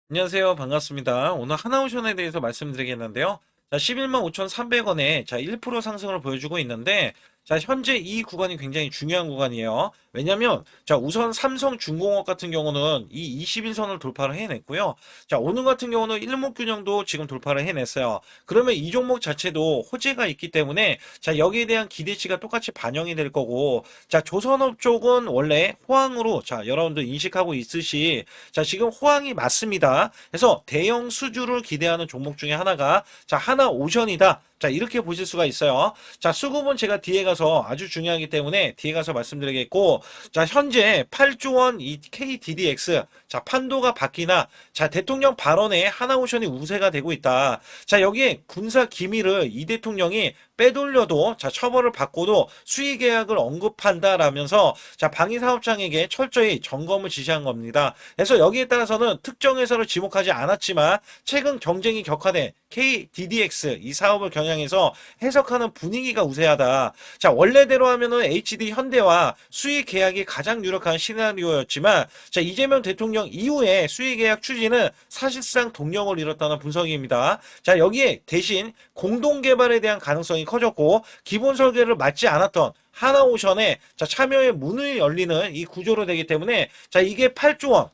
안녕하세요. 반갑습니다. 오늘 하나오션에 대해서 말씀드리겠는데요. 자, 11만 5,300원에 자, 1% 상승을 보여주고 있는데, 자, 현재 이 구간이 굉장히 중요한 구간이에요. 왜냐면, 자, 우선 삼성중공업 같은 경우는 이 21선을 돌파를 해냈고요. 자, 오늘 같은 경우는 일목균형도 지금 돌파를 해냈어요. 그러면 이 종목 자체도 호재가 있기 때문에, 자, 여기에 대한 기대치가 똑같이 반영이 될 거고, 자, 조선업 쪽은 원래 호황으로, 자, 여러분들 인식하고 있으시, 자, 지금 호황이 맞습니다. 그래서 대형 수주를 기대하는 종목 중에 하나가 자, 하나오션이다. 자, 이렇게 보실 수가 있어요. 자, 수급은 제가 뒤에 가서 아주 중요하기 때문에 뒤에 가서 말씀드리겠고, 자, 현재 8조 원 이 KDDX, 자, 판도가 바뀌나, 자, 대통령 발언에 하나오션이 우세가 되고 있다. 자, 여기에 군사 기밀을 이 대통령이 빼돌려도 자, 처벌을 받고도 수의 계약을 언급한다라면서 자, 방위사업장에게 철저히 점검을 지시한 겁니다. 그래서 여기에 따라서는 특정 회사를 지목하지 않았지만 최근 경쟁이 격화된 KDDX 이 사업을 겨냥해서 해석하는 분위기가 우세하다. 자, 원래대로 하면은 HD 현대와 수의 계약이 가장 유력한 시나리오였지만 자, 이재명 대통령 이후에 수의 계약 추진은 사실상 동력을 잃었다는 분석입니다. 자, 여기에 대신 공동 개발에 대한 가능성이 커졌고 기본 설계를 맞지 않았던 하나오션의 자, 참여의 문이 열리는 이 구조로 되기 때문에 자, 이게 8조 원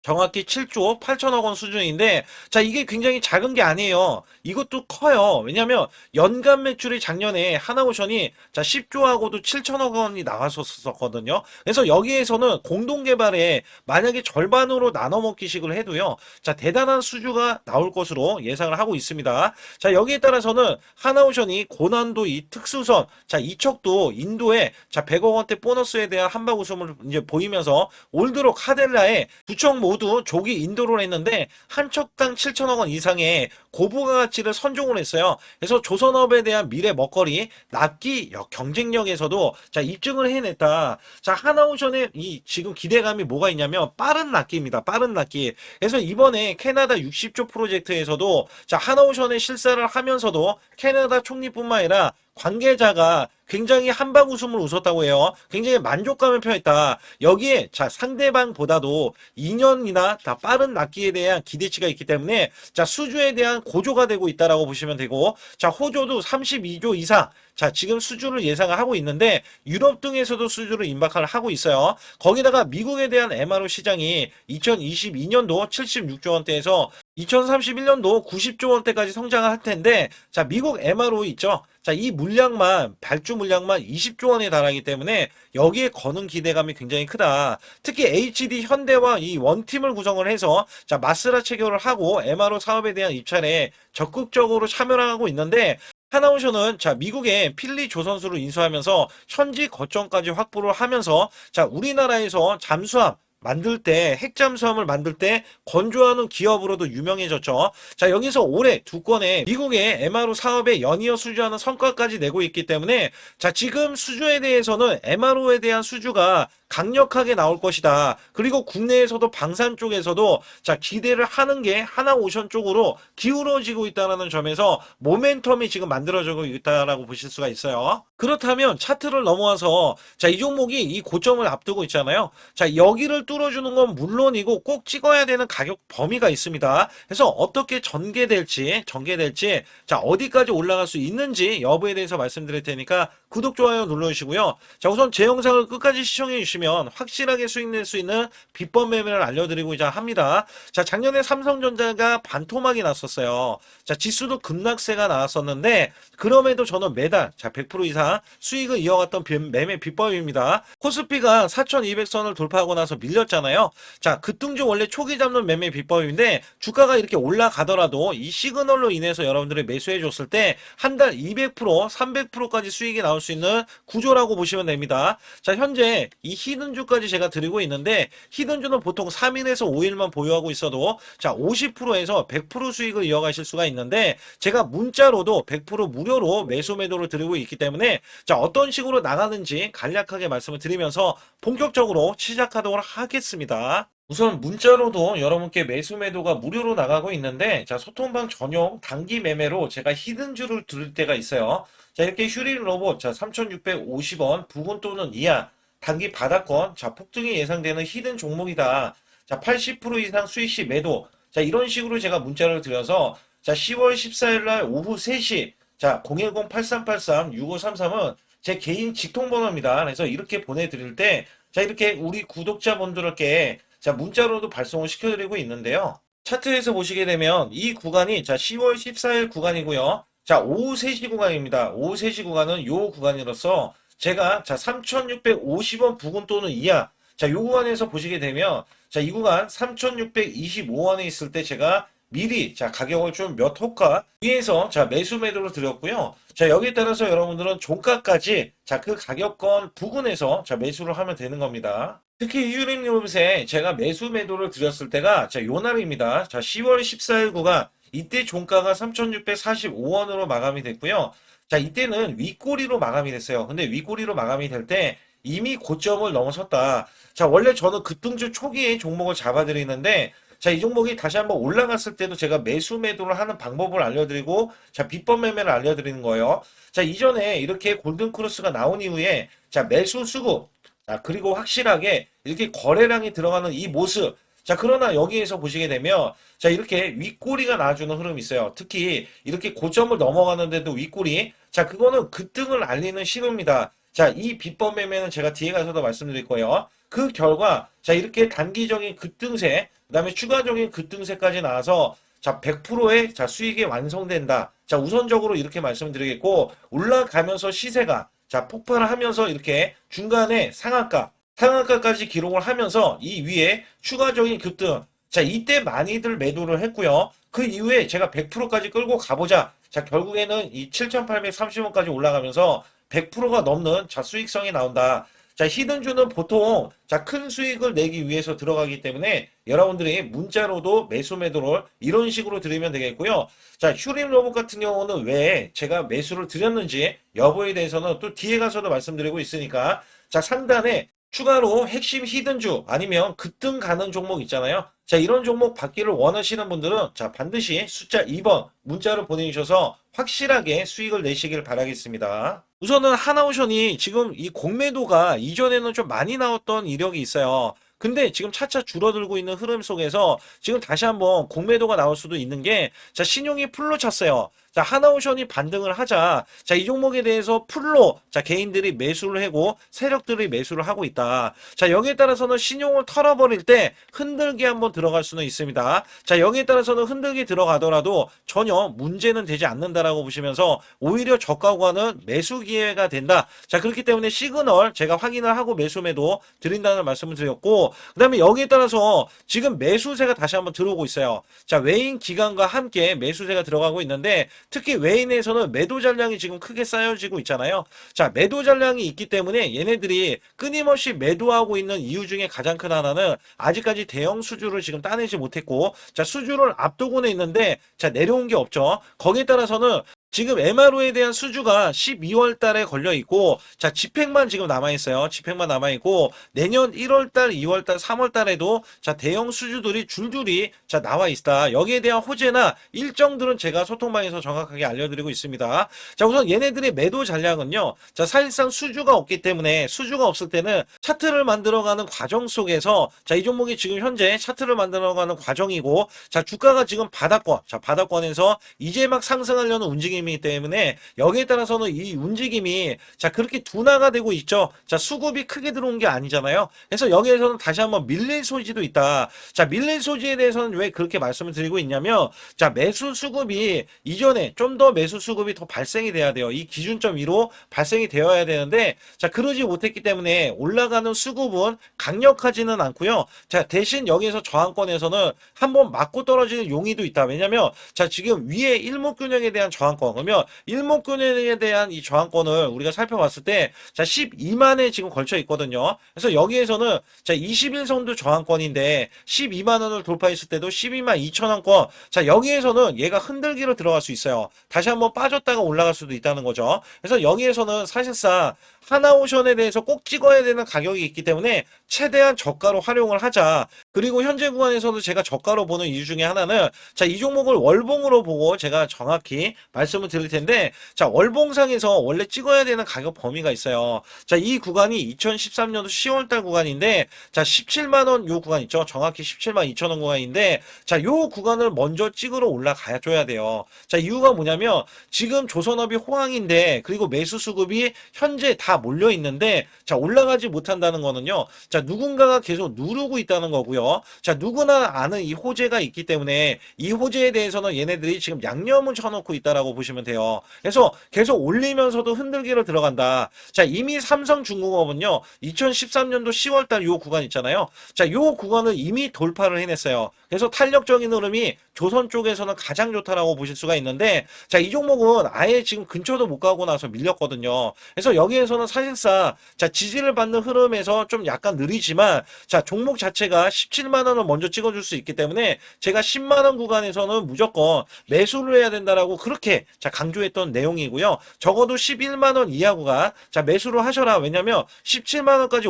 정확히 7조 8천억 원 수준인데 자 이게 굉장히 작은 게 아니에요. 이것도 커요. 왜냐하면 연간 매출이 작년에 하나오션이 자 10조하고도 7천억 원이 나왔었거든요. 그래서 여기에서는 공동 개발에 만약에 절반으로 나눠 먹기식을 해도요. 자 대단한 수주가 나올 것으로 예상을 하고 있습니다. 자 여기에 따라서는 하나오션이 고난도 이 특수선 자 이척도 인도에 자 100억 원대 보너스에 대한 한박 웃음을 이제 보이면서 올 들어 카델라에 구청 모두 조기 인도를 했는데 한 척당 7천억 원 이상의 고부가 가치를 선종을 했어요. 그래서 조선업에 대한 미래 먹거리, 납기 경쟁력에서도 자 입증을 해냈다. 자 하나오션의 이 지금 기대감이 뭐가 있냐면 빠른 납기입니다. 빠른 납기. 그래서 이번에 캐나다 60조 프로젝트에서도 자 하나오션의 실사를 하면서도 캐나다 총리뿐만 아니라 관계자가 굉장히 한방 웃음을 웃었다고 해요. 굉장히 만족감을 표했다. 여기에 자 상대방보다도 2년이나 다 빠른 납기에 대한 기대치가 있기 때문에 자 수주에 대한 고조가 되고 있다라고 보시면 되고 자 호조도 32조 이상 자 지금 수주를 예상을 하고 있는데 유럽 등에서도 수주를 임박을 하고 있어요. 거기다가 미국에 대한 MRO 시장이 2022년도 76조 원대에서 2031년도 90조 원대까지 성장을 할 텐데 자 미국 MRO 있죠. 자, 이 물량만, 발주 물량만 20조 원에 달하기 때문에 여기에 거는 기대감이 굉장히 크다. 특히 HD 현대와 이 원팀을 구성을 해서 자, 마스라 체결을 하고 MRO 사업에 대한 입찰에 적극적으로 참여를 하고 있는데 하나오션은 자, 미국의 필리 조선수를 인수하면서 현지 거점까지 확보를 하면서 자, 우리나라에서 잠수함 만들 때 핵잠수함을 만들 때 건조하는 기업으로도 유명해졌죠. 자 여기서 올해 두 건의 미국의 MRO 사업에 연이어 수주하는 성과까지 내고 있기 때문에 자 지금 수주에 대해서는 MRO에 대한 수주가 강력하게 나올 것이다. 그리고 국내에서도 방산 쪽에서도 자 기대를 하는 게 하나오션 쪽으로 기울어지고 있다는 점에서 모멘텀이 지금 만들어지고 있다라고 보실 수가 있어요. 그렇다면 차트를 넘어와서 자 이 종목이 이 고점을 앞두고 있잖아요. 자 여기를 뚫어주는 건 물론이고 꼭 찍어야 되는 가격 범위가 있습니다. 그래서 어떻게 전개될지 자 어디까지 올라갈 수 있는지 여부에 대해서 말씀드릴 테니까 구독 좋아요 눌러주시고요. 자 우선 제 영상을 끝까지 시청해 주시면 확실하게 수익 낼 수 있는 비법 매매를 알려드리고자 합니다. 자 작년에 삼성전자가 반토막이 났었어요. 자 지수도 급락세가 나왔었는데 그럼에도 저는 매달 자 100% 이상 수익을 이어갔던 매매 비법입니다. 코스피가 4200선을 돌파하고 나서 밀렸잖아요. 자 급등주 원래 초기 잡는 매매 비법인데 주가가 이렇게 올라가더라도 이 시그널로 인해서 여러분들이 매수해 줬을 때 한 달 200% 300%까지 수익이 나올 수 있는 구조라고 보시면 됩니다. 자 현재 이 히든주까지 제가 드리고 있는데 히든주는 보통 3일에서 5일만 보유하고 있어도 자 50%에서 100% 수익을 이어가실 수가 있는데 제가 문자로도 100% 무료로 매수 매도를 드리고 있기 때문에 자 어떤 식으로 나가는지 간략하게 말씀을 드리면서 본격적으로 시작하도록 하겠습니다. 우선 문자로도 여러분께 매수 매도가 무료로 나가고 있는데 자 소통방 전용 단기 매매로 제가 히든주를 드릴 때가 있어요. 자 이렇게 휴릴 로봇 자 3,650원 부근 또는 이하 단기 바닥권 자 폭등이 예상되는 히든 종목이다. 자 80% 이상 수익 시 매도 자, 이런 식으로 제가 문자를 드려서 자, 10월 14일 날 오후 3시 자, 010-8383-6533은 제 개인 직통번호입니다. 그래서 이렇게 보내드릴 때 자, 이렇게 우리 구독자분들께 자, 문자로도 발송을 시켜드리고 있는데요. 차트에서 보시게 되면 이 구간이 자, 10월 14일 구간이고요. 자, 오후 3시 구간입니다. 오후 3시 구간은 요 구간이로서 제가 자, 3,650원 부근 또는 이하 자, 요 구간에서 보시게 되면 자, 이 구간 3,625원에 있을 때 제가 미리 자, 가격을 좀 몇 호가 위에서 자, 매수 매도를 드렸고요. 자, 여기에 따라서 여러분들은 종가까지 자, 그 가격권 부근에서 자, 매수를 하면 되는 겁니다. 특히 휴림 요새 제가 매수 매도를 드렸을 때가 자, 요 날입니다. 자, 10월 14일 구간 이때 종가가 3,645원으로 마감이 됐고요. 자, 이때는 윗꼬리로 마감이 됐어요. 근데 윗꼬리로 마감이 될 때 이미 고점을 넘어섰다. 자, 원래 저는 급등주 초기에 종목을 잡아드리는데 자, 이 종목이 다시 한번 올라갔을 때도 제가 매수 매도를 하는 방법을 알려드리고 자, 비법 매매를 알려드리는 거예요. 자, 이전에 이렇게 골든크로스가 나온 이후에 자, 매수 수급 자, 그리고 확실하게 이렇게 거래량이 들어가는 이 모습 자, 그러나 여기에서 보시게 되면 자, 이렇게 윗꼬리가 나와주는 흐름이 있어요. 특히 이렇게 고점을 넘어가는데도 윗꼬리 자, 그거는 급등을 알리는 신호입니다. 자, 이 비법 매매는 제가 뒤에 가서도 말씀드릴 거예요. 그 결과 자, 이렇게 단기적인 급등세 그다음에 추가적인 급등세까지 나와서 자, 100%의 자, 수익이 완성된다. 자, 우선적으로 이렇게 말씀드리겠고 올라가면서 시세가 자, 폭발을 하면서 이렇게 중간에 상한가까지 기록을 하면서 이 위에 추가적인 급등. 자, 이때 많이들 매도를 했고요. 그 이후에 제가 100%까지 끌고 가보자. 자, 결국에는 이 7,830원까지 올라가면서 100%가 넘는 자, 수익성이 나온다. 자, 히든주는 보통 자, 큰 수익을 내기 위해서 들어가기 때문에 여러분들이 문자로도 매수 매도를 이런 식으로 드리면 되겠고요. 자, 휴림 로봇 같은 경우는 왜 제가 매수를 드렸는지 여부에 대해서는 또 뒤에 가서도 말씀드리고 있으니까 자, 상단에 추가로 핵심 히든주 아니면 급등 가는 종목 있잖아요. 자, 이런 종목 받기를 원하시는 분들은 자, 반드시 숫자 2번 문자로 보내주셔서 확실하게 수익을 내시길 바라겠습니다. 우선은 하나오션이 지금 이 공매도가 이전에는 좀 많이 나왔던 이력이 있어요. 근데 지금 차차 줄어들고 있는 흐름 속에서 지금 다시 한번 공매도가 나올 수도 있는 게 자, 신용이 풀로 찼어요. 자, 하나오션이 반등을 하자. 자, 이 종목에 대해서 풀로 자, 개인들이 매수를 하고 세력들이 매수를 하고 있다. 자, 여기에 따라서는 신용을 털어버릴 때 흔들기 한번 들어갈 수는 있습니다. 자, 여기에 따라서는 흔들기 들어가더라도 전혀 문제는 되지 않는다라고 보시면서 오히려 저가 구간은 매수 기회가 된다. 자, 그렇기 때문에 시그널 제가 확인을 하고 매수 매도 드린다는 말씀을 드렸고 그다음에 여기에 따라서 지금 매수세가 다시 한번 들어오고 있어요. 자, 외인 기관과 함께 매수세가 들어가고 있는데 특히 외인에서는 매도 잔량이 지금 크게 쌓여지고 있잖아요. 자, 매도 잔량이 있기 때문에 얘네들이 끊임없이 매도하고 있는 이유 중에 가장 큰 하나는 아직까지 대형 수주를 지금 따내지 못했고 자, 수주를 앞두고는 있는데 자, 내려온 게 없죠. 거기에 따라서는 지금 MRO에 대한 수주가 12월 달에 걸려 있고 자, 집행만 지금 남아 있어요. 집행만 남아 있고 내년 1월 달, 2월 달, 3월 달에도 자, 대형 수주들이 줄줄이 자, 나와 있다. 여기에 대한 호재나 일정들은 제가 소통방에서 정확하게 알려드리고 있습니다. 자, 우선 얘네들의 매도 전략은요. 자, 사실상 수주가 없기 때문에 수주가 없을 때는 차트를 만들어가는 과정 속에서 자, 이 종목이 지금 현재 차트를 만들어가는 과정이고 자, 주가가 지금 바닥권, 자, 바닥권에서 이제 막 상승하려는 움직임이 이기 때문에 여기에 따라서는 이 움직임이 자, 그렇게 둔화가 되고 있죠. 자, 수급이 크게 들어온 게 아니잖아요. 그래서 여기에서는 다시 한번 밀릴 소지도 있다. 자, 밀릴 소지에 대해서는 왜 그렇게 말씀을 드리고 있냐면 자, 매수 수급이 이전에 좀 더 매수 수급이 더 발생이 돼야 돼요. 이 기준점 위로 발생이 되어야 되는데 자, 그러지 못했기 때문에 올라가는 수급은 강력하지는 않고요. 자, 대신 여기에서 저항권에서는 한번 맞고 떨어지는 용의도 있다. 왜냐면 자, 지금 위에 일목균형에 대한 저항권 그러면 일목균형에 대한 이 저항권을 우리가 살펴봤을 때 자, 12만에 지금 걸쳐 있거든요. 그래서 여기에서는 자, 21선도 저항권인데 12만 원을 돌파했을 때도 12만 2천 원권. 자, 여기에서는 얘가 흔들기로 들어갈 수 있어요. 다시 한번 빠졌다가 올라갈 수도 있다는 거죠. 그래서 여기에서는 사실상 하나오션에 대해서 꼭 찍어야 되는 가격이 있기 때문에 최대한 저가로 활용을 하자. 그리고 현재 구간에서도 제가 저가로 보는 이유 중에 하나는 자, 이 종목을 월봉으로 보고 제가 정확히 말씀을 드릴 텐데 자, 월봉상에서 원래 찍어야 되는 가격 범위가 있어요. 자, 이 구간이 2013년도 10월달 구간인데 자, 17만 원 요 구간 있죠. 정확히 17만 2천 원 구간인데 자, 요 구간을 먼저 찍으러 올라가야 줘야 돼요. 자, 이유가 뭐냐면 지금 조선업이 호황인데 그리고 매수 수급이 현재 다 몰려 있는데 자, 올라가지 못한다는 거는요. 자, 누군가가 계속 누르고 있다는 거고요. 자, 누구나 아는 이 호재가 있기 때문에 이 호재에 대해서는 얘네들이 지금 양념을 쳐놓고 있다라고 보시면 돼요. 그래서 계속 올리면서도 흔들기로 들어간다. 자, 이미 삼성중공업은요. 2013년도 10월달 요 구간 있잖아요. 자, 요 구간을 이미 돌파를 해냈어요. 그래서 탄력적인 흐름이 조선 쪽에서는 가장 좋다라고 보실 수가 있는데 자, 이 종목은 아예 지금 근처도 못 가고 나서 밀렸거든요. 그래서 여기에서는 사실상 자, 지지를 받는 흐름에서 좀 약간 느리지만 자, 종목 자체가 17만 원을 먼저 찍어줄 수 있기 때문에 제가 10만 원 구간에서는 무조건 매수를 해야 된다라고 그렇게 자, 강조했던 내용이고요. 적어도 11만 원 이하 구간 자, 매수를 하셔라. 왜냐면 17만 원까지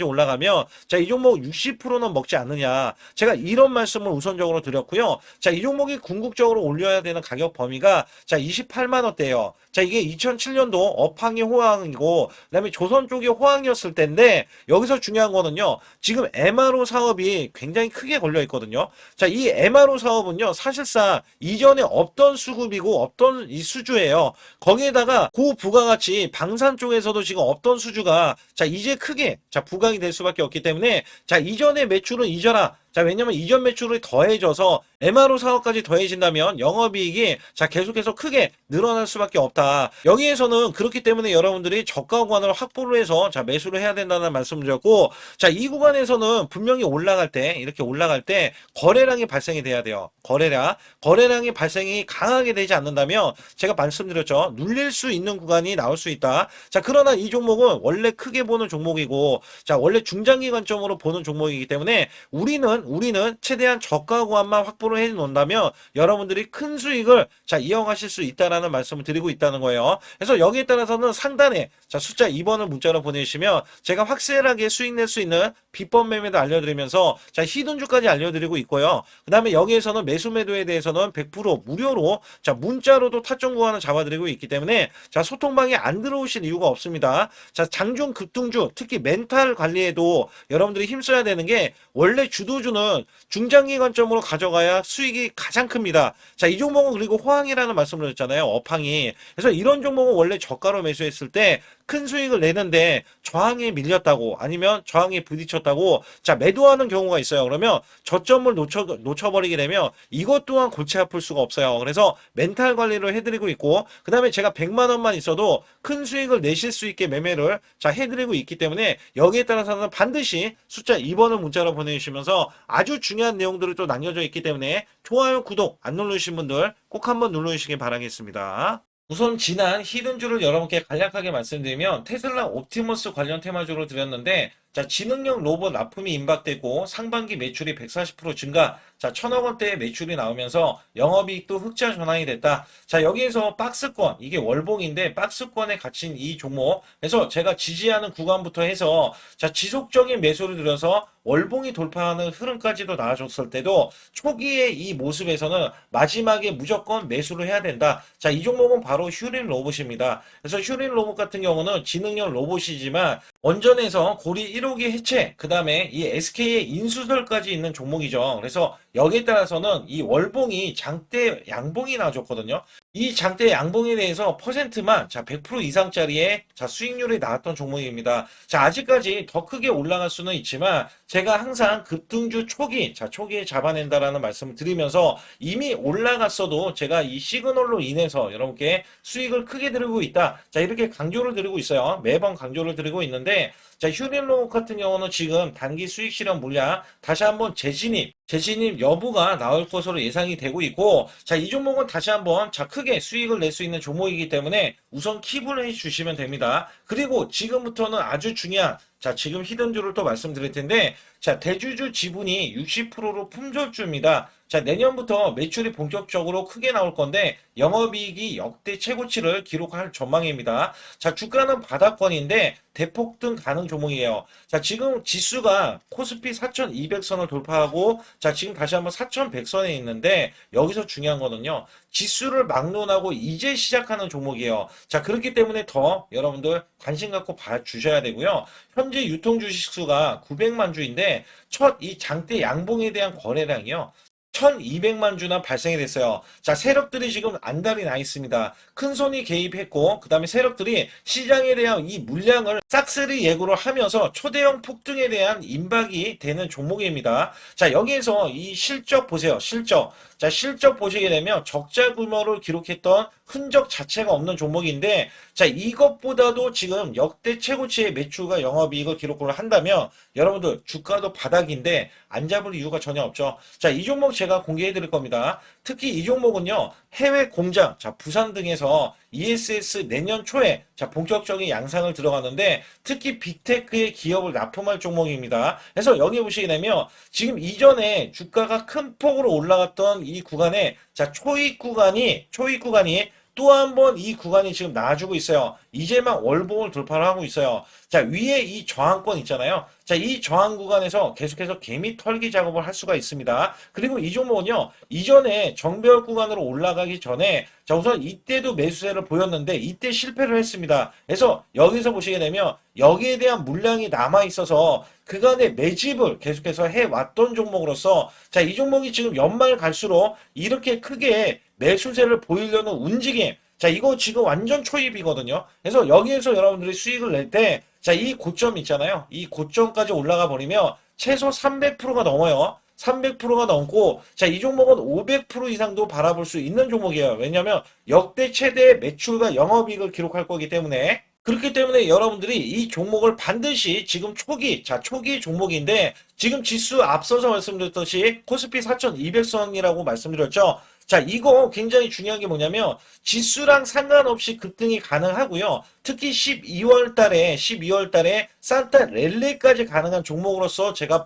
올라가면 자, 이 종목 60%는 먹지 않느냐. 제가 이런 말씀을 우선적으로 드렸고요. 자, 이 종목이 궁극적으로 올려야 되는 가격 범위가 자, 28만 원대예요. 자, 이게 2007년도 업황이 호황이고 그다음에 조선 쪽이 호황이었을 때인데 여기서 중요한 거는요. 지금 MRO 사업이 굉장히 크게 걸려 있거든요. 자, 이 MRO 사업은요. 사실상 이전에 없던 수급이고 없던 이 수주예요. 거기에다가 고부가가치 방산 쪽에서도 지금 없던 수주가 자, 이제 크게 자, 부각이 될 수밖에 없기 때문에 자, 이전의 매출은 잊어라. 자, 왜냐면 이전 매출이 더해져서 MRO 사업까지 더해진다면 영업이익이 자, 계속해서 크게 늘어날 수밖에 없다. 여기에서는 그렇기 때문에 여러분들이 저가 구간을 확보를 해서 자, 매수를 해야 된다는 말씀을 드렸고 자, 이 구간에서는 분명히 올라갈 때 이렇게 올라갈 때 거래량이 발생이 돼야 돼요. 거래량이 발생이 강하게 되지 않는다면 제가 말씀드렸죠. 눌릴 수 있는 구간이 나올 수 있다. 자, 그러나 이 종목은 원래 크게 보는 종목이고 자, 원래 중장기 관점으로 보는 종목이기 때문에 우리는 최대한 저가 구간만 확보를 해 놓는다면 여러분들이 큰 수익을 자, 이어가실 수 있다라는 말씀을 드리고 있다는 거예요. 그래서 여기에 따라서는 상단에 자, 숫자 2번을 문자로 보내주시면 제가 확실하게 수익 낼 수 있는 비법 매매도 알려드리면서 자, 히든주까지 알려드리고 있고요. 그 다음에 여기에서는 매수 매도에 대해서는 100% 무료로 자, 문자로도 타점 구간을 잡아드리고 있기 때문에 자, 소통방에 안 들어오실 이유가 없습니다. 자, 장중 급등주 특히 멘탈 관리에도 여러분들이 힘써야 되는 게 원래 주도주는 중장기 관점으로 가져가야 수익이 가장 큽니다. 자, 이 종목은 그리고 호황이라는 말씀을 드렸잖아요. 업황이. 그래서 이런 종목은 원래 저가로 매수했을 때 큰 수익을 내는데 저항에 밀렸다고 아니면 저항에 부딪혔다고 자, 매도하는 경우가 있어요. 그러면 저점을 놓쳐버리게 되면 이것 또한 골치 아플 수가 없어요. 그래서 멘탈 관리를 해드리고 있고 그 다음에 제가 100만 원만 있어도 큰 수익을 내실 수 있게 매매를 자, 해드리고 있기 때문에 여기에 따라서는 반드시 숫자 2번을 문자로 보내주시면서 아주 중요한 내용들이 또 남겨져 있기 때문에 좋아요, 구독 안 누르신 분들 꼭 한번 눌러주시기 바라겠습니다. 우선 지난 히든주를 여러분께 간략하게 말씀드리면 테슬라 옵티머스 관련 테마주로 드렸는데 자, 지능형 로봇 납품이 임박되고 상반기 매출이 140% 증가, 자, 1,000억 원대의 매출이 나오면서 영업이익도 흑자 전환이 됐다. 자, 여기에서 박스권, 이게 월봉인데 박스권에 갇힌 이 종목, 그래서 제가 지지하는 구간부터 해서 자, 지속적인 매수를 들여서 월봉이 돌파하는 흐름까지도 나와줬을 때도 초기의 이 모습에서는 마지막에 무조건 매수를 해야 된다. 자, 이 종목은 바로 휴린 로봇입니다. 그래서 휴린 로봇 같은 경우는 지능형 로봇이지만 원전에서 고리 1호기 해체, 그 다음에 이 SK의 인수설까지 있는 종목이죠. 그래서 여기에 따라서는 이 월봉이 장대 양봉이 나와줬거든요. 이 장대 양봉에 대해서 퍼센트만 자, 100% 이상짜리의 자, 수익률이 나왔던 종목입니다. 자, 아직까지 더 크게 올라갈 수는 있지만 제가 항상 급등주 초기, 자, 초기에 잡아낸다라는 말씀을 드리면서 이미 올라갔어도 제가 이 시그널로 인해서 여러분께 수익을 크게 드리고 있다. 자, 이렇게 강조를 드리고 있어요. 매번 강조를 드리고 있는데 자, 휴린로봇 같은 경우는 지금 단기 수익 실현 물량 다시 한번 재진입 여부가 나올 것으로 예상이 되고 있고 자, 이 종목은 다시 한번 자, 크게 수익을 낼 수 있는 종목이기 때문에 우선 킵을 해 주시면 됩니다. 그리고 지금부터는 아주 중요한 자, 지금 히든주를 또 말씀드릴 텐데 자, 대주주 지분이 60%로 품절주입니다. 자, 내년부터 매출이 본격적으로 크게 나올 건데 영업이익이 역대 최고치를 기록할 전망입니다. 자, 주가는 바닥권인데 대폭등 가능 종목이에요. 자, 지금 지수가 코스피 4200선을 돌파하고 자, 지금 다시 한번 4100선에 있는데 여기서 중요한 거는요. 지수를 막론하고 이제 시작하는 종목이에요. 자, 그렇기 때문에 더 여러분들 관심 갖고 봐주셔야 되고요. 현재 유통 주식수가 900만 주인데 첫 이 장대 양봉에 대한 거래량이요. 1200만 주나 발생이 됐어요. 자, 세력들이 지금 안달이 나 있습니다. 큰손이 개입했고, 그 다음에 세력들이 시장에 대한 이 물량을 싹쓸이 예고를 하면서 초대형 폭등에 대한 임박이 되는 종목입니다. 자, 여기에서 이 실적 보세요. 실적. 자, 실적 보시게 되면 적자 규모를 기록했던 흔적 자체가 없는 종목인데, 자, 이것보다도 지금 역대 최고치의 매출과 영업이익을 기록을 한다면, 여러분들 주가도 바닥인데 안 잡을 이유가 전혀 없죠. 자, 이 종목 제가 공개해 드릴 겁니다. 특히 이 종목은요, 해외 공장, 자, 부산 등에서 ESS 내년 초에 자, 본격적인 양상을 들어가는데 특히 빅테크의 기업을 납품할 종목입니다. 그래서 여기 보시게 되면 지금 이전에 주가가 큰 폭으로 올라갔던 이 구간에 자, 초입 구간이 또 한 번 이 구간이 지금 나와주고 있어요. 이제만 월봉을 돌파를 하고 있어요. 자, 위에 이 저항권 있잖아요. 자, 이 저항 구간에서 계속해서 개미 털기 작업을 할 수가 있습니다. 그리고 이 종목은요, 이전에 정배열 구간으로 올라가기 전에 자, 우선 이때도 매수세를 보였는데 이때 실패를 했습니다. 그래서 여기서 보시게 되면 여기에 대한 물량이 남아 있어서 그간의 매집을 계속해서 해왔던 종목으로서 자, 이 종목이 지금 연말 갈수록 이렇게 크게 매수세를 보이려는 움직임. 자, 이거 지금 완전 초입이거든요. 그래서 여기에서 여러분들이 수익을 낼 때, 자, 이 고점 있잖아요. 이 고점까지 올라가 버리면 최소 300%가 넘어요. 300%가 넘고, 자, 이 종목은 500% 이상도 바라볼 수 있는 종목이에요. 왜냐면 역대 최대의 매출과 영업이익을 기록할 거기 때문에. 그렇기 때문에 여러분들이 이 종목을 반드시 지금 초기 종목인데 지금 지수 앞서서 말씀드렸듯이 코스피 4200선이라고 말씀드렸죠. 자, 이거 굉장히 중요한 게 뭐냐면 지수랑 상관없이 급등이 가능하고요. 특히 12월 달에 산타 랠리까지 가능한 종목으로서 제가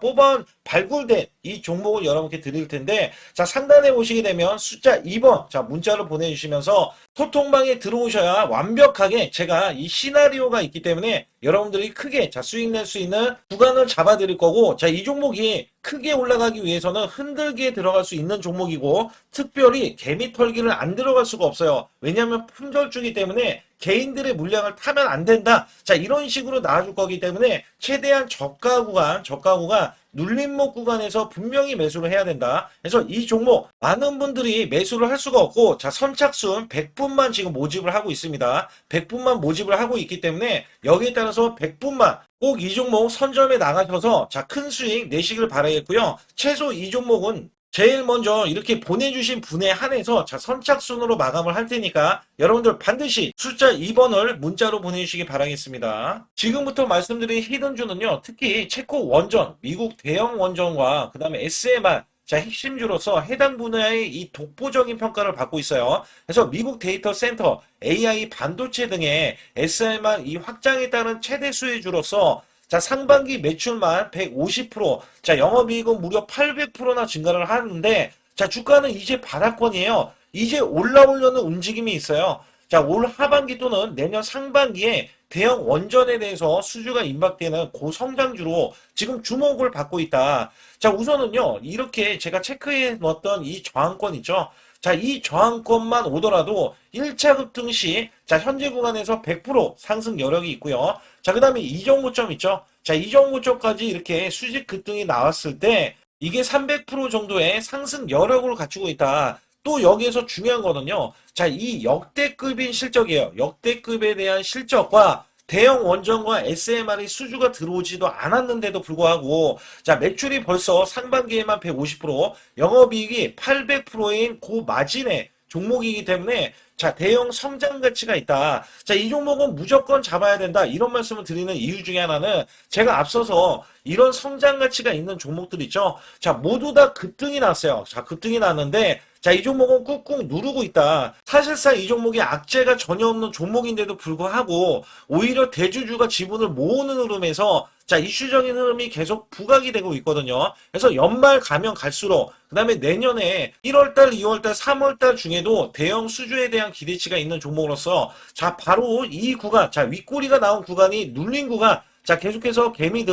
발굴된 이 종목을 여러분께 드릴 텐데 자, 상단에 보시게 되면 숫자 2번 자, 문자를 보내주시면서 소통방에 들어오셔야 완벽하게 제가 이 시나리오가 있기 때문에 여러분들이 크게 자, 수익 낼 수 있는 구간을 잡아 드릴 거고 자, 이 종목이 크게 올라가기 위해서는 흔들기에 들어갈 수 있는 종목이고 특별히 개미 털기를 안 들어갈 수가 없어요. 왜냐하면 품절주기 때문에 개인들의 물량을 타면 안 된다. 자, 이런 식으로 나와줄 거기 때문에 최대한 저가 구간 눌림목 구간에서 분명히 매수를 해야 된다. 그래서 이 종목 많은 분들이 매수를 할 수가 없고 자, 선착순 100분만 지금 모집을 하고 있습니다. 100분만 모집을 하고 있기 때문에 여기에 따라서 100분만 꼭 이 종목 선점에 나가셔서 자, 큰 수익 내시길 바라겠고요. 최소 이 종목은 제일 먼저 이렇게 보내주신 분에 한해서 자, 선착순으로 마감을 할 테니까 여러분들 반드시 숫자 2번을 문자로 보내주시기 바라겠습니다. 지금부터 말씀드린 히든주는요. 특히 체코 원전, 미국 대형 원전과 그 다음에 SMR 자, 핵심주로서 해당 분야의 이 독보적인 평가를 받고 있어요. 그래서 미국 데이터 센터, AI 반도체 등의 SMR 이 확장에 따른 최대 수혜주로서 자, 상반기 매출만 150%, 자, 영업이익은 무려 800%나 증가를 하는데, 자, 주가는 이제 바닥권이에요. 이제 올라오려는 움직임이 있어요. 자, 올 하반기 또는 내년 상반기에 대형 원전에 대해서 수주가 임박되는 고성장주로 지금 주목을 받고 있다. 자, 우선은요, 이렇게 제가 체크해 놓았던 이 저항권 있죠. 자, 이 저항권만 오더라도 1차 급등 시, 자, 현재 구간에서 100% 상승 여력이 있고요. 자, 그 다음에 이전 고점 있죠. 자, 이전 고점까지 이렇게 수직 급등이 나왔을 때, 이게 300% 정도의 상승 여력을 갖추고 있다. 또 여기에서 중요한 거는요. 자, 이 역대급인 실적이에요. 역대급에 대한 실적과 대형 원전과 SMR이 수주가 들어오지도 않았는데도 불구하고 자, 매출이 벌써 상반기에만 150%, 영업이익이 800%인 고마진의 종목이기 때문에 자, 대형 성장 가치가 있다. 자, 이 종목은 무조건 잡아야 된다. 이런 말씀을 드리는 이유 중에 하나는 제가 앞서서 이런 성장 가치가 있는 종목들 있죠. 자, 모두 다 급등이 났어요. 자, 급등이 났는데 자, 이 종목은 꾹꾹 누르고 있다. 사실상 이 종목이 악재가 전혀 없는 종목인데도 불구하고 오히려 대주주가 지분을 모으는 흐름에서 자, 이슈적인 흐름이 계속 부각이 되고 있거든요. 그래서 연말 가면 갈수록 그 다음에 내년에 1월달, 2월달, 3월달 중에도 대형 수주에 대한 기대치가 있는 종목으로서 자, 바로 이 구간, 자, 윗꼬리가 나온 구간이 눌린 구간, 자, 계속해서 개미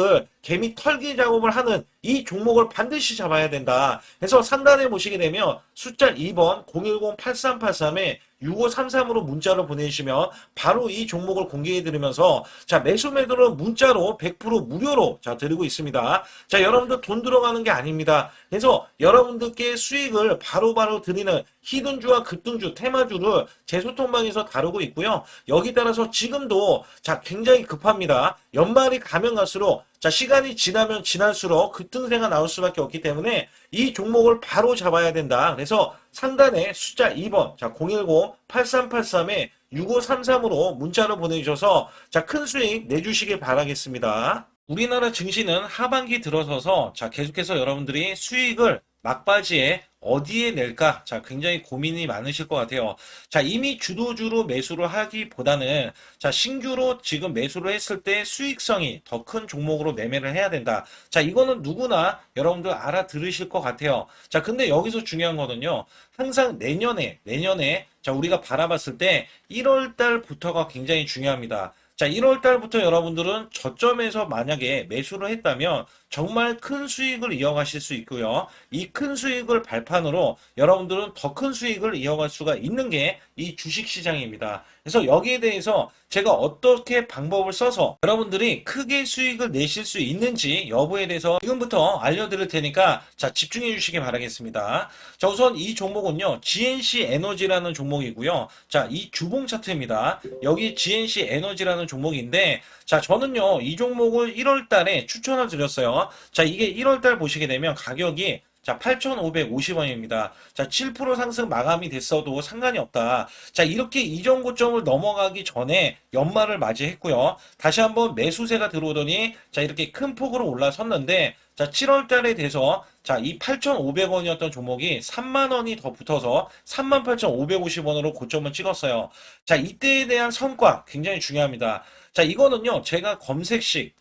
털기 작업을 하는 이 종목을 반드시 잡아야 된다. 그래서 상단에 보시게 되면 숫자 2번 010-8383에 6533으로 문자를 보내주시면 바로 이 종목을 공개해 드리면서 자, 매수 매도는 문자로 100% 무료로 자, 드리고 있습니다. 자, 여러분들 돈 들어가는 게 아닙니다. 그래서 여러분들께 수익을 바로바로 드리는 히든주와 급등주, 테마주를 제 소통방에서 다루고 있고요. 여기 따라서 지금도 자, 굉장히 급합니다. 연말이 가면 갈수록 자, 시간이 지나면 지날수록 급등세가 나올 수밖에 없기 때문에 이 종목을 바로 잡아야 된다. 그래서 상단에 숫자 2번, 자, 010-8383에 6533으로 문자를 보내주셔서 자, 큰 수익 내주시길 바라겠습니다. 우리나라 증시는 하반기 들어서서 자, 계속해서 여러분들이 수익을 막바지에 어디에 낼까? 자, 굉장히 고민이 많으실 것 같아요. 자, 이미 주도주로 매수를 하기보다는 자, 신규로 지금 매수를 했을 때 수익성이 더 큰 종목으로 매매를 해야 된다. 자, 이거는 누구나 여러분들 알아들으실 것 같아요. 자, 근데 여기서 중요한 거는요. 항상 내년에 자, 우리가 바라봤을 때 1월 달부터가 굉장히 중요합니다. 자, 1월 달부터 여러분들은 저점에서 만약에 매수를 했다면 정말 큰 수익을 이어가실 수 있고요. 이 큰 수익을 발판으로 여러분들은 더 큰 수익을 이어갈 수가 있는 게 이 주식시장입니다. 그래서 여기에 대해서 제가 어떻게 방법을 써서 여러분들이 크게 수익을 내실 수 있는지 여부에 대해서 지금부터 알려드릴 테니까 자, 집중해 주시기 바라겠습니다. 자, 우선 이 종목은요. GNC 에너지라는 종목이고요. 자, 이 주봉 차트입니다. 여기 GNC 에너지라는 종목인데 자, 저는요. 이 종목을 1월 달에 추천을 드렸어요. 자, 이게 1월 달 보시게 되면 가격이 자, 8,550원입니다. 자, 7% 상승 마감이 됐어도 상관이 없다. 자, 이렇게 이전 고점을 넘어가기 전에 연말을 맞이했고요. 다시 한번 매수세가 들어오더니 자, 이렇게 큰 폭으로 올라섰는데 자, 7월 달에 돼서 자, 이 8,500원이었던 종목이 3만 원이 더 붙어서 38,550원으로 고점을 찍었어요. 자, 이때에 대한 성과 굉장히 중요합니다. 자, 이거는요. 제가 검색식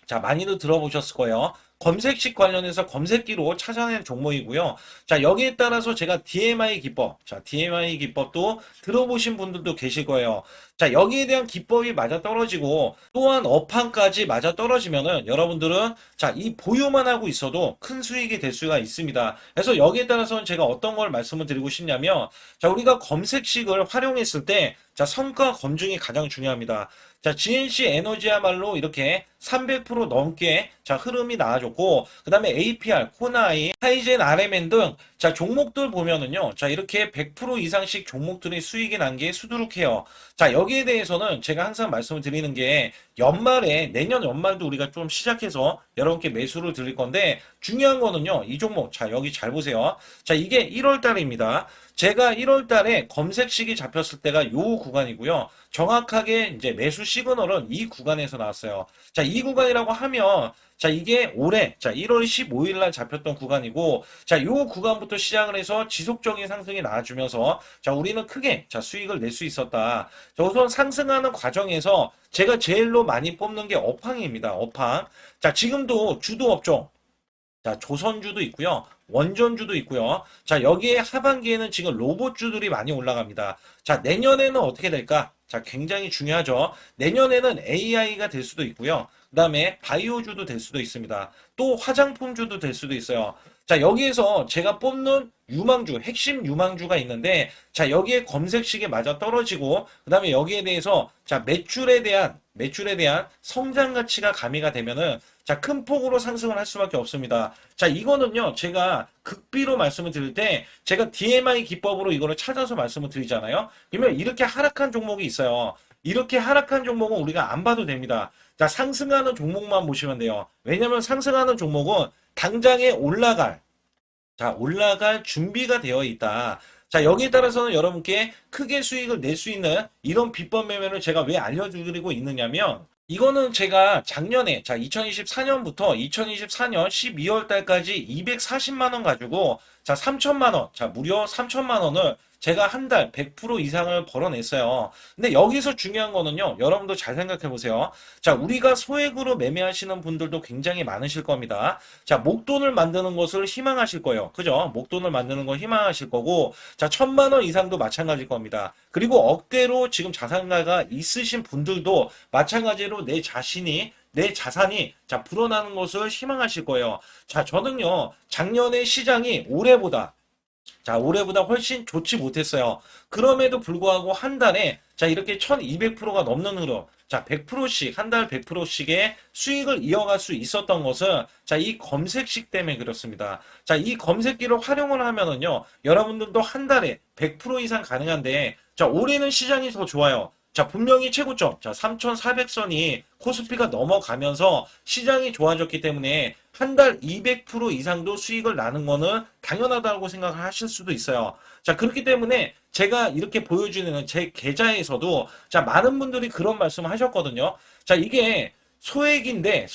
자, 많이들 들어보셨을 거예요. 검색식 관련해서 검색기로 찾아낸 종목이고요. 자, 여기에 따라서 제가 DMI 기법, 자, DMI 기법도 들어보신 분들도 계실 거예요. 자, 여기에 대한 기법이 맞아 떨어지고 또한 업황까지 맞아 떨어지면은 여러분들은 자, 이 보유만 하고 있어도 큰 수익이 될 수가 있습니다. 그래서 여기에 따라서는 제가 어떤 걸 말씀을 드리고 싶냐면 자, 우리가 검색식을 활용했을 때 자, 성과 검증이 가장 중요합니다. 자, GNC 에너지야말로 이렇게 300% 넘게 자, 흐름이 나와줬고, 그 다음에 APR, 코나이, 하이젠, RMN 등 자, 종목들 보면은요. 자, 이렇게 100% 이상씩 종목들이 수익이 난 게 수두룩해요. 자, 여기에 대해서는 제가 항상 말씀을 드리는 게 연말에 내년 연말도 우리가 좀 시작해서 여러분께 매수를 드릴 건데 중요한 거는요. 이 종목 자, 여기 잘 보세요. 자, 이게 1월 달입니다. 제가 1월 달에 검색식이 잡혔을 때가 요 구간이고요. 정확하게 이제 매수 시그널은 이 구간에서 나왔어요. 자, 이 구간이라고 하면 자, 이게 올해 자, 1월 15일 날 잡혔던 구간이고 자, 요 구간부터 시작을 해서 지속적인 상승이 나와주면서 자, 우리는 크게 자, 수익을 낼 수 있었다. 자, 우선 상승하는 과정에서 제가 제일로 많이 뽑는 게 업황입니다. 업황. 자, 지금도 주도 업종 자, 조선주도 있고요. 원전주도 있고요. 자, 여기에 하반기에는 지금 로봇주들이 많이 올라갑니다. 자, 내년에는 어떻게 될까? 자, 굉장히 중요하죠. 내년에는 AI가 될 수도 있고요. 그 다음에 바이오주도 될 수도 있습니다. 또 화장품주도 될 수도 있어요. 자, 여기에서 제가 뽑는 유망주, 핵심 유망주가 있는데, 자, 여기에 검색식에 맞아 떨어지고, 그 다음에 여기에 대해서, 자, 매출에 대한 성장 가치가 가미가 되면은, 자, 큰 폭으로 상승을 할 수밖에 없습니다. 자, 이거는요, 제가 극비로 말씀을 드릴 때, 제가 DMI 기법으로 이거를 찾아서 말씀을 드리잖아요. 그러면 이렇게 하락한 종목이 있어요. 이렇게 하락한 종목은 우리가 안 봐도 됩니다. 자, 상승하는 종목만 보시면 돼요. 왜냐면 상승하는 종목은 당장에 올라갈 준비가 되어 있다. 자, 여기에 따라서는 여러분께 크게 수익을 낼 수 있는 이런 비법 매매를 제가 왜 알려드리고 있느냐면 이거는 제가 작년에, 자, 2024년부터 2024년 12월 달까지 240만 원 가지고, 자, 3천만 원, 자, 무려 3천만 원을 제가 한 달 100% 이상을 벌어냈어요. 근데 여기서 중요한 거는요, 여러분도 잘 생각해 보세요. 자, 우리가 소액으로 매매하시는 분들도 굉장히 많으실 겁니다. 자, 목돈을 만드는 것을 희망하실 거예요. 그죠? 목돈을 만드는 걸 희망하실 거고, 자, 1,000만 원 이상도 마찬가지일 겁니다. 그리고 억대로 지금 자산가가 있으신 분들도 마찬가지로 내 자산이 자 불어나는 것을 희망하실 거예요. 자, 저는요 작년에 시장이 올해보다 훨씬 좋지 못했어요. 그럼에도 불구하고 한 달에 자 이렇게 1200%가 넘는 흐름, 자 100%씩 한 달 100%씩의 수익을 이어갈 수 있었던 것은 자 이 검색식 때문에 그렇습니다. 자 이 검색기를 활용을 하면은요 여러분들도 한 달에 100% 이상 가능한데 자 올해는 시장이 더 좋아요. 자, 분명히 최고점, 자, 3,400선이 코스피가 넘어가면서 시장이 좋아졌기 때문에 한 달 200% 이상도 수익을 나는 거는 당연하다고 생각을 하실 수도 있어요. 자, 그렇기 때문에 제가 이렇게 보여주는 제 계좌에서도 자, 많은 분들이 그런 말씀을 하셨거든요. 자, 이게 소액인데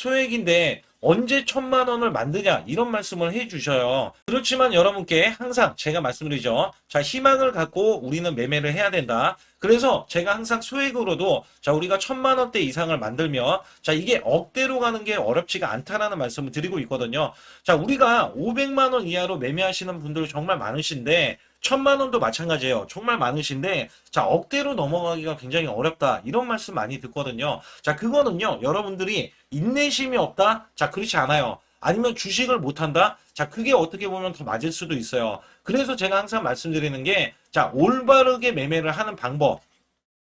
언제 1,000만 원을 만드냐 이런 말씀을 해주셔요. 그렇지만 여러분께 항상 제가 말씀드리죠. 자, 희망을 갖고 우리는 매매를 해야 된다. 그래서 제가 항상 소액으로도 자 우리가 1,000만 원대 이상을 만들면 자 이게 억대로 가는 게 어렵지가 않다라는 말씀을 드리고 있거든요. 자 우리가 500만 원 이하로 매매하시는 분들 정말 많으신데 1,000만 원도 마찬가지예요. 정말 많으신데 자 억대로 넘어가기가 굉장히 어렵다 이런 말씀 많이 듣거든요. 자 그거는요 여러분들이 인내심이 없다? 자 그렇지 않아요. 아니면 주식을 못한다? 자 그게 어떻게 보면 더 맞을 수도 있어요. 그래서 제가 항상 말씀드리는 게 자 올바르게 매매를 하는 방법,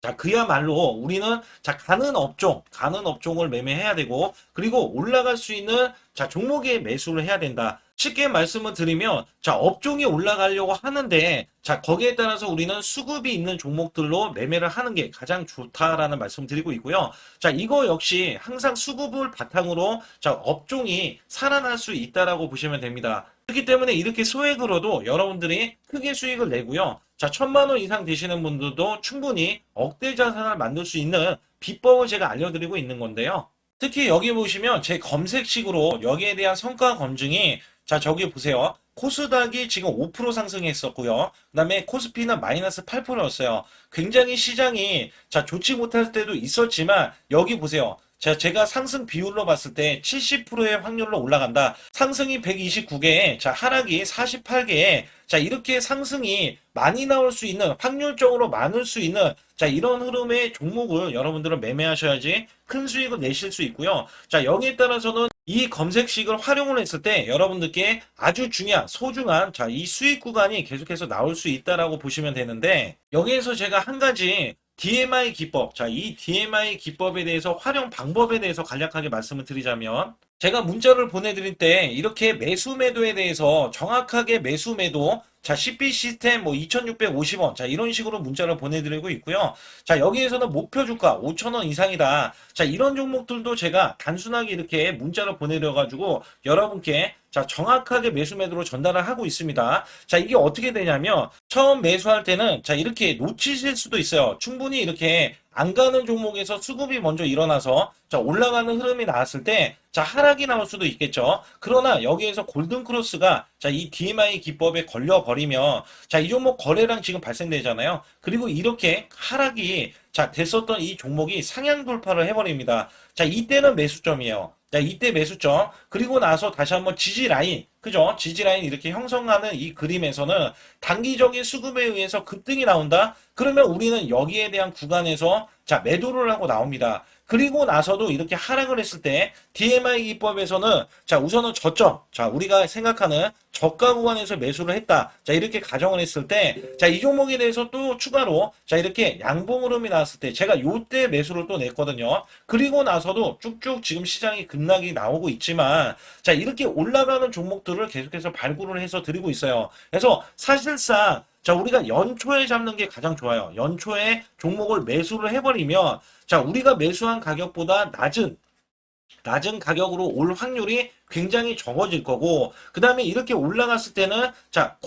자, 그야말로 우리는 자, 가는 업종을 매매해야 되고, 그리고 올라갈 수 있는 자, 종목에 매수를 해야 된다. 쉽게 말씀을 드리면, 자, 업종이 올라가려고 하는데, 자, 거기에 따라서 우리는 수급이 있는 종목들로 매매를 하는 게 가장 좋다라는 말씀을 드리고 있고요. 자, 이거 역시 항상 수급을 바탕으로 자, 업종이 살아날 수 있다라고 보시면 됩니다. 그렇기 때문에 이렇게 소액으로도 여러분들이 크게 수익을 내고요. 자, 1,000만 원 이상 되시는 분들도 충분히 억대 자산을 만들 수 있는 비법을 제가 알려드리고 있는 건데요. 특히 여기 보시면 제 검색식으로 여기에 대한 성과 검증이 자, 저기 보세요. 코스닥이 지금 5% 상승했었고요. 그다음에 코스피는 마이너스 8%였어요. 굉장히 시장이 자, 좋지 못할 때도 있었지만 여기 보세요. 자, 제가 상승 비율로 봤을 때 70%의 확률로 올라간다. 상승이 129개에, 자, 하락이 48개에, 자, 이렇게 상승이 많이 나올 수 있는, 확률적으로 많을 수 있는, 자, 이런 흐름의 종목을 여러분들은 매매하셔야지 큰 수익을 내실 수 있고요. 자, 여기에 따라서는 이 검색식을 활용을 했을 때 여러분들께 아주 중요한, 소중한, 자, 이 수익 구간이 계속해서 나올 수 있다라고 보시면 되는데, 여기에서 제가 한 가지 DMI 기법, 자, 이 DMI 기법에 대해서 활용 방법에 대해서 간략하게 말씀을 드리자면, 제가 문자를 보내드릴 때 이렇게 매수 매도에 대해서 정확하게 매수 매도, 자, CP 시스템 뭐 2,650원, 자, 이런 식으로 문자를 보내드리고 있고요. 자, 여기에서는 목표 주가 5,000원 이상이다. 자, 이런 종목들도 제가 단순하게 이렇게 문자를 보내드려가지고 여러분께 자, 정확하게 매수 매도로 전달을 하고 있습니다. 자, 이게 어떻게 되냐면 처음 매수할 때는 자, 이렇게 놓치실 수도 있어요. 충분히 이렇게 안 가는 종목에서 수급이 먼저 일어나서 자, 올라가는 흐름이 나왔을 때 자, 하락이 나올 수도 있겠죠. 그러나 여기에서 골든 크로스가 자, 이 DMI 기법에 걸려 버리면 자, 이 종목 거래량 지금 발생되잖아요. 그리고 이렇게 하락이 자, 됐었던 이 종목이 상향 돌파를 해버립니다. 자, 이때는 매수점이에요. 자, 이때 매수점. 그리고 나서 다시 한번 지지 라인. 그죠? 지지 라인 이렇게 형성하는 이 그림에서는 단기적인 수급에 의해서 급등이 나온다? 그러면 우리는 여기에 대한 구간에서 자, 매도를 하고 나옵니다. 그리고 나서도 이렇게 하락을 했을 때 DMI 기법에서는 자, 우선은 저점. 자, 우리가 생각하는 저가 구간에서 매수를 했다. 자, 이렇게 가정을 했을 때 자, 이 종목에 대해서 또 추가로 자, 이렇게 양봉 흐름이 나왔을 때 제가 요때 매수를 또 냈거든요. 그리고 나서도 쭉쭉 지금 시장이 급락이 나오고 있지만 자, 이렇게 올라가는 종목들을 계속해서 발굴을 해서 드리고 있어요. 그래서 사실상 자, 우리가 연초에 잡는 게 가장 좋아요. 연초에 종목을 매수를 해버리면 자, 우리가 매수한 가격보다 낮은 가격으로 올 확률이 굉장히 적어질 거고, 그 다음에 이렇게 올라갔을 때는 자,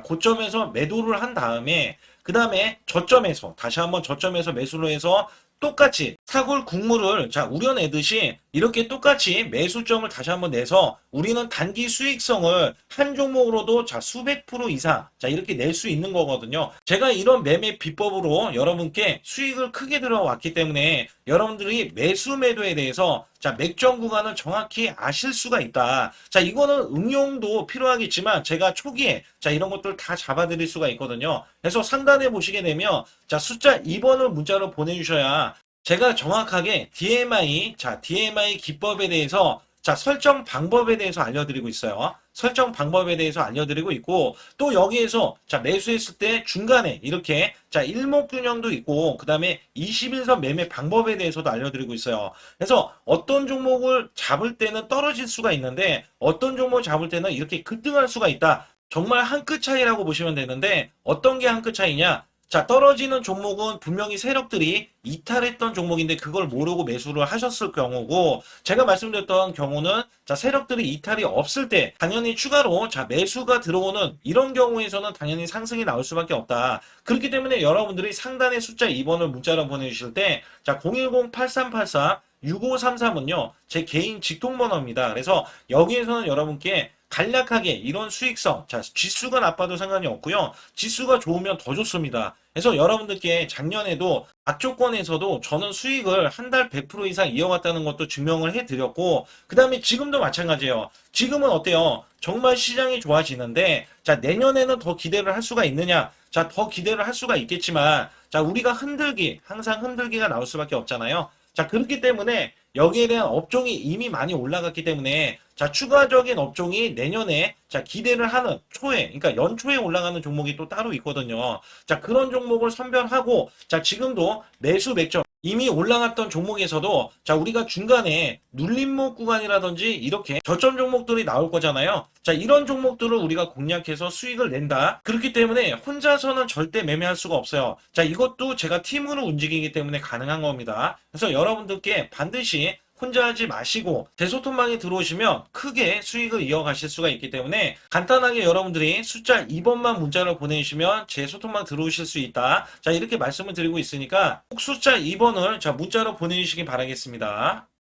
고점에서 매도를 한 다음에, 그 다음에 저점에서, 다시 한번 저점에서 매수를 해서 똑같이 사골 국물을 자 우려내듯이 이렇게 똑같이 매수점을 다시 한번 내서 우리는 단기 수익성을 한 종목으로도 자 수백 프로 이상 자 이렇게 낼 수 있는 거거든요. 제가 이런 매매 비법으로 여러분께 수익을 크게 들어왔기 때문에 여러분들이 매수 매도에 대해서 자 맥점 구간을 정확히 아실 수가 있다. 자 이거는 응용도 필요하겠지만 제가 초기에 자 이런 것들 다 잡아드릴 수가 있거든요. 그래서 상단에 보시게 되면 자 숫자 2번을 문자로 보내주셔야 제가 정확하게 DMI 자 DMI 기법에 대해서 자 설정 방법에 대해서 알려드리고 있어요. 설정 방법에 대해서 알려드리고 있고 또 여기에서 자 매수했을 때 중간에 이렇게 자 일목균형도 있고 그 다음에 21선 매매 방법에 대해서도 알려드리고 있어요. 그래서 어떤 종목을 잡을 때는 떨어질 수가 있는데 어떤 종목을 잡을 때는 이렇게 급등할 수가 있다. 정말 한 끗 차이라고 보시면 되는데 어떤 게 한 끗 차이냐? 자, 떨어지는 종목은 분명히 세력들이 이탈했던 종목인데 그걸 모르고 매수를 하셨을 경우고 제가 말씀드렸던 경우는 자, 세력들이 이탈이 없을 때 당연히 추가로 자, 매수가 들어오는 이런 경우에서는 당연히 상승이 나올 수밖에 없다. 그렇기 때문에 여러분들이 상단의 숫자 2번을 문자로 보내주실 때 자, 010-8384 6533은요, 제 개인 직통번호입니다. 그래서 여기에서는 여러분께 간략하게 이런 수익성, 자, 지수가 나빠도 상관이 없고요. 지수가 좋으면 더 좋습니다. 그래서 여러분들께 작년에도 악조건에서도 저는 수익을 한 달 100% 이상 이어갔다는 것도 증명을 해드렸고, 그 다음에 지금도 마찬가지예요. 지금은 어때요? 정말 시장이 좋아지는데, 자, 내년에는 더 기대를 할 수가 있느냐? 자, 더 기대를 할 수가 있겠지만, 자, 우리가 항상 흔들기가 나올 수밖에 없잖아요. 자, 그렇기 때문에 여기에 대한 업종이 이미 많이 올라갔기 때문에 자, 추가적인 업종이 내년에 자, 기대를 하는 초에, 그러니까 연초에 올라가는 종목이 또 따로 있거든요. 자, 그런 종목을 선별하고 자, 지금도 매수 맥점 이미 올라갔던 종목에서도 자, 우리가 중간에 눌림목 구간이라든지 이렇게 저점 종목들이 나올 거잖아요. 자, 이런 종목들을 우리가 공략해서 수익을 낸다. 그렇기 때문에 혼자서는 절대 매매할 수가 없어요. 자, 이것도 제가 팀으로 움직이기 때문에 가능한 겁니다. 그래서 여러분들께 반드시 혼자 하지 마시고 대소통방에 들어오시면 크게 수익을 이어가실 수가 있기 때문에 간단하게 여러분들이 숫자 2번만 문자로 보내주시면 제 소통방 들어오실 수 있다. 자, 이렇게 말씀을 드리고 있으니까 꼭 숫자 2번을 자 문자로 보내주시기 바라겠습니다.